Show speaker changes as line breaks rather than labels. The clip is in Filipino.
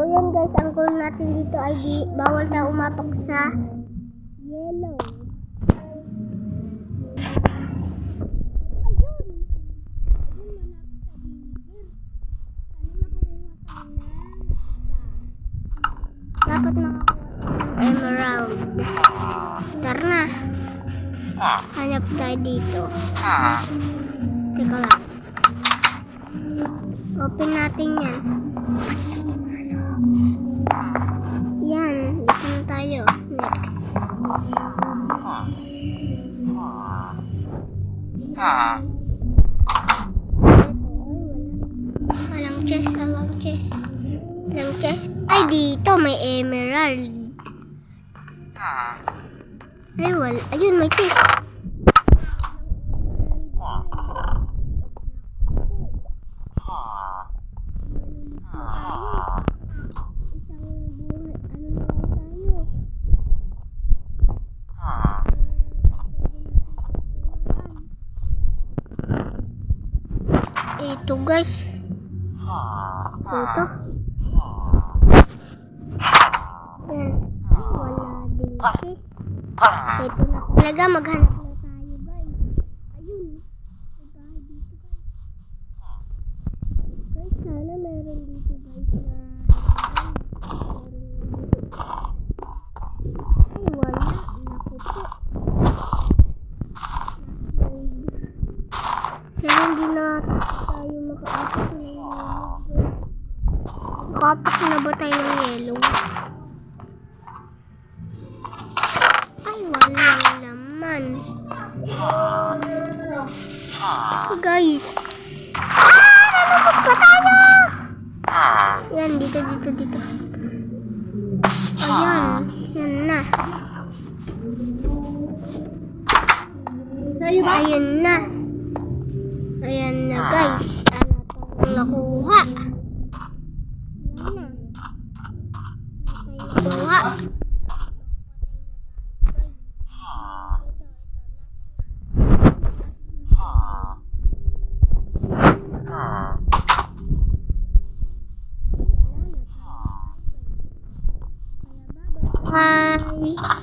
yan guys, ang goal natin dito ay bawal na umapak sa yellow. Dapat makakuha ng emerald. Tara na. Hanap tayo dito. Teka lang. Open natin yan. Yan. Dito na tayo. Next. Walang chest. Walang chest. Walang chest. Ay, dito may emerald. Ay, wala. Ayun, may chest. Ito guys. Ito. Yan. Wala din chest. Ito na talaga, maghanap na tayo guys. Ayun. May bahay dito guys. Guys, sana meron dito guys na ay wala. Naku po. Kaya hindi na tayo makaapak ng yellow. Makaapak na ba tayo ng yellow? Ay, wala naman. Guys. Nalabot pa tayo! Yan, dito. Ayan, yan na. Ayan na. Ayan na guys. Ano tayong nakuha? Ayan na. Nakuha. Bye.